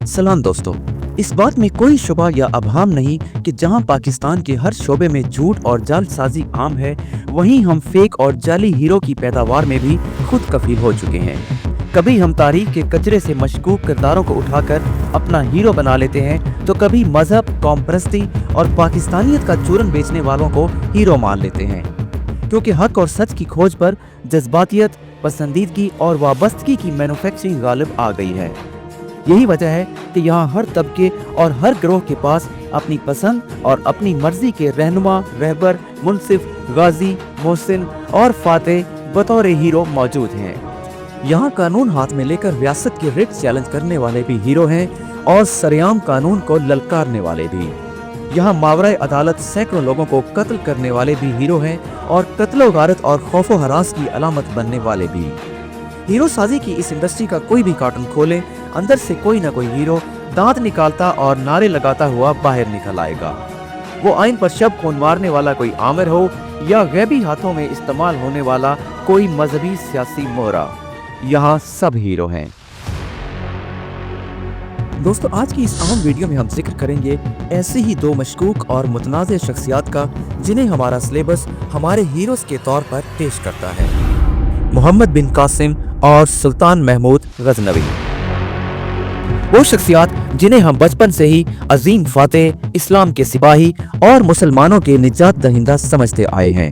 सलाम दोस्तों, इस बात में कोई शुबा या अभाम नहीं कि जहां पाकिस्तान के हर शोबे में झूठ और जालसाजी आम है, वहीं हम फेक और जाली हीरो की पैदावार में भी खुद कफील हो चुके हैं। कभी हम तारीख के कचरे से मशकूक किरदारों को उठाकर अपना हीरो बना लेते हैं, तो कभी मजहब, कौम परस्ती और पाकिस्तानियत का चूरन बेचने वालों को हीरो मान लेते हैं। क्योंकि हक और सच की खोज पर जज्बातियत, पसंदीदगी और वाबस्तगी की मैन्युफैक्चरिंग गालिब आ गई है। यही वजह है कि यहाँ हर तबके और हर गिरोह के पास अपनी पसंद और अपनी मर्जी के रहनुमा, रहबर, मुनसिफ, गाजी, मोहसिन और फातेह बतौर हीरो मौजूद हैं। यहाँ कानून हाथ में लेकर रियासत की रिट चैलेंज करने वाले भी हीरो हैं और सरेआम कानून को ललकारने वाले भी। यहाँ मावराए अदालत सैकड़ों लोगों को कत्ल करने वाले भी हीरो हैं और कत्लो गारत और खौफो हरास की अलामत बनने वाले भी। हीरो साजी की इस इंडस्ट्री का कोई भी कार्टून खोले, अंदर से कोई ना कोई हीरो दांत निकालता और नारे लगाता हुआ बाहर निकल आएगा। वो आइन पर शब खून मारने वाला कोई आमिर हो या गैबी हाथों में इस्तेमाल होने वाला कोई मजहबी सियासी मोहरा, यहाँ सब हीरो हैं। दोस्तों, आज की इस अहम वीडियो में हम जिक्र करेंगे ऐसे ही दो मशकूक और मुतनाज़ शख्सियात का जिन्हें हमारा सिलेबस हमारे हीरोज के तौर पर पेश करता है, मोहम्मद बिन कासिम और सुल्तान महमूद गजनवी। वो शख्सियात जिन्हें हम बचपन से ही अजीम फातेह, इस्लाम के सिपाही और मुसलमानों के निजात दहिंदा समझते आए हैं।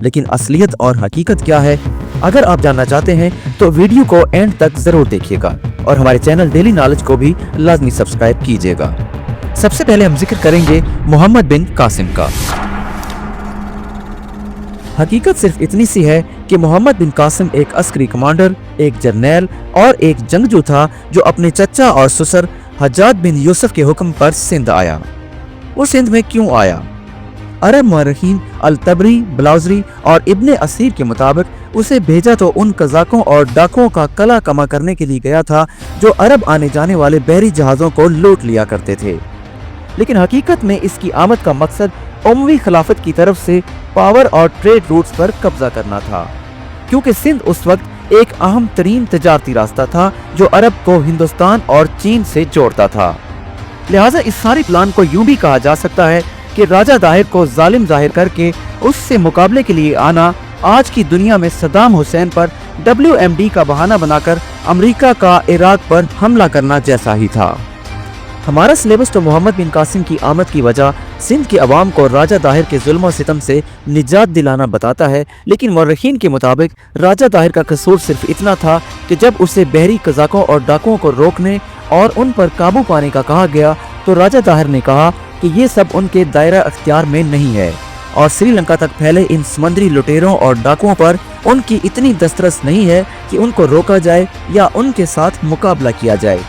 लेकिन असलियत और हकीकत क्या है, अगर आप जानना चाहते हैं तो वीडियो को एंड तक जरूर देखिएगा और हमारे चैनल डेली नॉलेज को भी लाजमी सब्सक्राइब कीजिएगा। सबसे पहले हम जिक्र करेंगे मोहम्मद बिन कासिम का। हकीकत सिर्फ इतनी सी है कि मोहम्मद बिन कासिम एक अस्करी कमांडर, एक जर्नैल और एक जंगजू था जो अपने चचा और ससुर हज्जाज बिन यूसुफ के हुक्म पर सिंध आया। वो सिंध में क्यों आया? अरब मुअर्रिखीन अल-तबरी, ब्लाउजरी और इब्ने असीर के मुताबिक उसे भेजा तो उन कज़ाकों और डाकुओं का कला कमा करने के लिए गया था जो अरब आने जाने वाले बहरी जहाज़ों को लूट लिया करते थे। लेकिन हकीकत में इसकी आमद का मकसद उमवी खिलाफत की तरफ से पावर और ट्रेड रूट्स पर कब्जा करना था, क्योंकि सिंध उस वक्त एक अहम तरीन तजारती रास्ता था जो अरब को हिंदुस्तान और चीन से जोड़ता था। लिहाजा इस सारी प्लान को यूं भी कहा जा सकता है कि राजा दाहिर को जालिम जाहिर करके उससे मुकाबले के लिए आना आज की दुनिया में सद्दाम हुसैन पर WMD का बहाना बनाकर अमेरिका का इराक पर हमला करना जैसा ही था। हमारा सिलेबस तो मोहम्मद बिन कासिम की आमद की वजह सिंध के अवाम को राजा दाहिर के जुल्म और सितम से निजात दिलाना बताता है, लेकिन मुअर्रिखीन के मुताबिक राजा दाहिर का कसूर सिर्फ इतना था कि जब उसे बहरी कज़ाकों और डाकुओं को रोकने और उन पर काबू पाने का कहा गया तो राजा दाहिर ने कहा कि ये सब उनके दायरा अख्तियार में नहीं है और श्रीलंका तक फैले इन समुद्री लुटेरों और डाकुओं पर उनकी इतनी दस्तरस नहीं है कि उनको रोका जाए या उनके साथ मुकाबला किया जाए।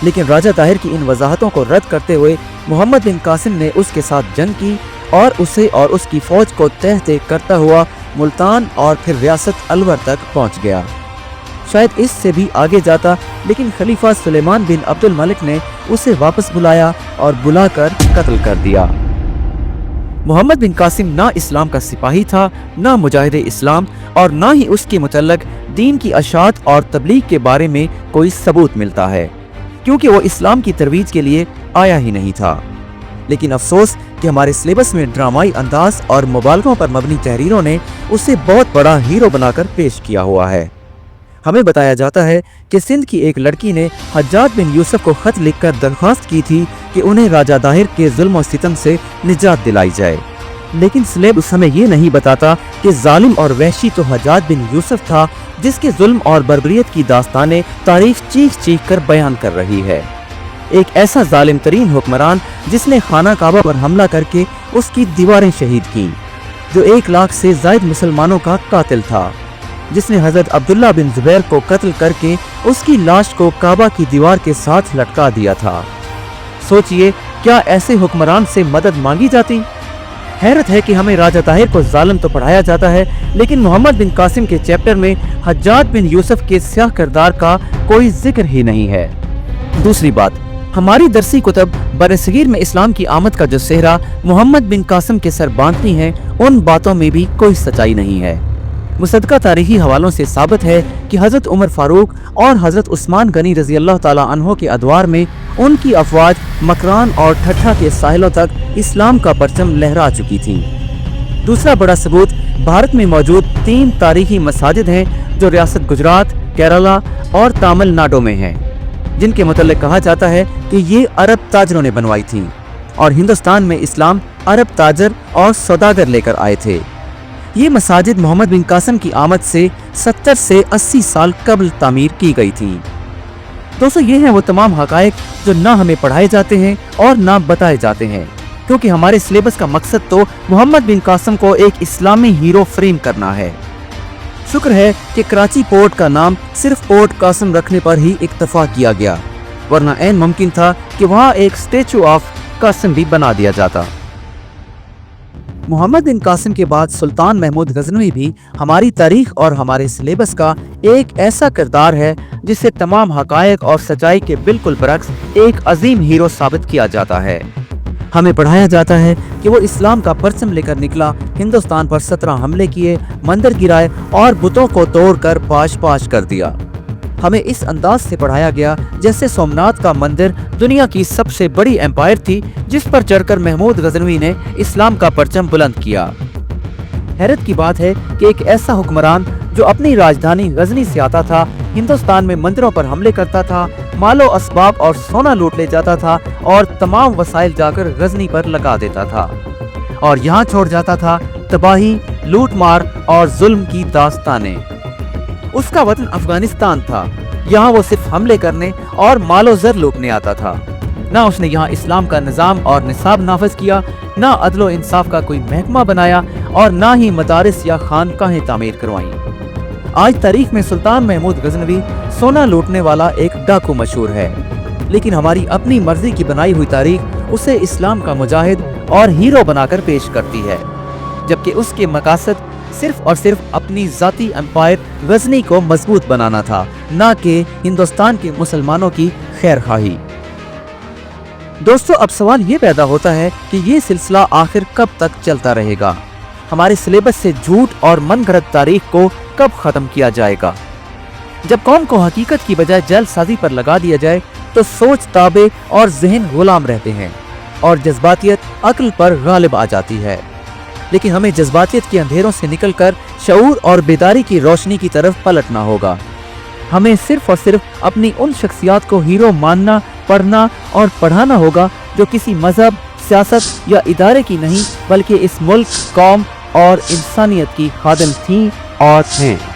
लेकिन राजा दाहिर की इन वजाहतों को रद्द करते हुए मोहम्मद बिन कासिम ने उसके साथ जंग की और उसे और उसकी फौज को तह करता हुआ मुल्तान और फिर रियासत अलवर तक पहुंच गया। शायद इससे भी आगे जाता, लेकिन खलीफा सुलेमान बिन अब्दुल मलिक ने उसे वापस बुलाया और बुलाकर कत्ल कर दिया। मोहम्मद बिन कासिम ना इस्लाम का सिपाही था, ना मुजाहिद इस्लाम और ना ही उसके मुतल्लक दीन की अशात और तबलीग के बारे में कोई सबूत मिलता है, क्योंकि वो इस्लाम की तरवीज के लिए आया ही नहीं था। लेकिन अफसोस कि हमारे सिलेबस में ड्रामाई अंदाज और मुबालगों पर मबनी तहरीरों ने उसे बहुत बड़ा हीरो बनाकर पेश किया हुआ है। हमें बताया जाता है कि सिंध की एक लड़की ने हज्जाज बिन यूसुफ को खत लिखकर दरख्वास्त की थी कि उन्हें राजा दाहिर के जुल्म और सितम से निजात दिलाई जाए। लेकिन सिलेबस हमें ये नहीं बताता कि जालिम और वहशी तो हज्जाज बिन यूसुफ था, जिसके जुल्म और बर्बरियत की दास्तानें तारीख चीख चीख कर बयान कर रही है। एक ऐसा जालिम तरीन हुक्मरान जिसने खाना काबा पर हमला करके उसकी दीवारें शहीद की, जो 1 लाख से ज्यादा मुसलमानों का कातिल था, जिसने हजरत अब्दुल्ला बिन जुबैर को कत्ल करके उसकी लाश को काबा की दीवार के साथ लटका दिया था। सोचिए, क्या ऐसे हुक्मरान से मदद मांगी जाती? हैरत है कि हमें राजा दाहिर को जालिम तो पढ़ाया जाता है, लेकिन मोहम्मद बिन कासिम के चैप्टर में हज्जाज बिन यूसुफ के स्याह किरदार का कोई जिक्र ही नहीं है। दूसरी बात, हमारी दरसी कुतब बरसगीर में इस्लाम की आमद का जो सेहरा मोहम्मद बिन कासिम के सर बांधती हैं, उन बातों में भी कोई सच्चाई नहीं है। मुसद्दका तारीखी हवालों से साबित है कि हजरत उमर फारूक और हजरत उस्मान गनी रजी अल्लाह ताला अन्हो के अदवार में उनकी अफवाज मकरान और ठट्ठा के साहिलों तक इस्लाम का परचम लहरा चुकी थी। दूसरा बड़ा सबूत भारत में मौजूद 3 तारीखी मसाजिद हैं जो रियासत गुजरात, केरला और तमिलनाडु में हैं, जिनके मुतल्लिक कहा जाता है कि ये अरब ताजरों ने बनवाई थी और हिंदुस्तान में इस्लाम अरब ताजर और सौदागर लेकर आए थे। ये मसाजिद मोहम्मद बिन कासिम की आमद से 70 से 80 साल कबल तामीर की गई थी। दोस्तों, ये हैं वो तमाम हकायक जो ना हमें पढ़ाए जाते हैं और ना बताए जाते हैं, क्योंकि हमारे सिलेबस का मकसद तो मोहम्मद बिन कासिम को एक इस्लामी हीरो फ्रेम करना है। शुक्र है कि कराची पोर्ट का नाम सिर्फ पोर्ट कासिम रखने पर ही इक्तफा किया गया, वरना ऐन मुमकिन था कि वहाँ एक स्टेचू ऑफ कासिम भी बना दिया जाता। मोहम्मद बिन कासिम के बाद सुल्तान महमूद गजनवी भी हमारी तारीख और हमारे सिलेबस का एक ऐसा किरदार है जिसे तमाम हकायक और सच्चाई के बिल्कुल बरक्स एक अजीम हीरो साबित किया जाता है। हमें पढ़ाया जाता है कि वो इस्लाम का परचम लेकर निकला, हिंदुस्तान पर 17 हमले किए, मंदिर गिराए और बुतों को तोड़कर पाश पाश कर दिया। हमें इस अंदाज से पढ़ाया गया जैसे सोमनाथ का मंदिर दुनिया की सबसे बड़ी एम्पायर थी जिस पर चढ़कर महमूद गजनवी ने इस्लाम का परचम बुलंद किया। हैरत की बात है कि एक ऐसा हुक्मरान जो अपनी राजधानी गजनी से आता था, हिंदुस्तान में मंदिरों पर हमले करता था, मालो असबाब और सोना लूट ले जाता था और तमाम वसाइल जाकर गजनी पर लगा देता था और यहाँ छोड़ जाता था तबाही, लूट मार और जुल्म की दास्तानें। उसका वतन अफगानिस्तान था, यहाँ वो सिर्फ हमले करने और मालो जर लूटने आता था। ना उसने यहाँ इस्लाम का निज़ाम और निसाब नाफिज किया, ना अदलो इंसाफ का कोई महकमा बनाया और ना ही मदारिस या खानकाहें तामीर करवाई। आज तारीख में सुल्तान महमूद गजनवी सोना लूटने वाला एक डाकू मशहूर है, लेकिन हमारी अपनी मर्जी की बनाई हुई तारीख उसे इस्लाम का मुजाहिद और हीरो बनाकर पेश करती है, जबकि उसके मकासद सिर्फ और सिर्फ अपनी जाती एम्पायर गजनी को मजबूत बनाना था, ना कि हिंदुस्तान के मुसलमानों की खैर खाही। दोस्तों, अब सवाल ये पैदा होता है कि ये सिलसिला आखिर कब तक चलता रहेगा? हमारे सिलेबस से झूठ और मनगढ़ंत तारीख को कब खत्म किया जाएगा? जब कौम को हकीकत की बजाय जल्दसाजी पर लगा दिया जाए तो सोच ताबे और ज़हन गुलाम रहते हैं और जज्बातियत अक्ल पर गालिब आ जाती है। लेकिन हमें जज्बातियत के अंधेरों से निकलकर शऊर और बेदारी की रोशनी की तरफ पलटना होगा। हमें सिर्फ और सिर्फ अपनी उन शख्सियात को हीरो मानना, पढ़ना और पढ़ाना होगा जो किसी मजहब, सियासत या इदारे की नहीं बल्कि इस मुल्क, कौम और इंसानियत की खादिम थीं और हैं।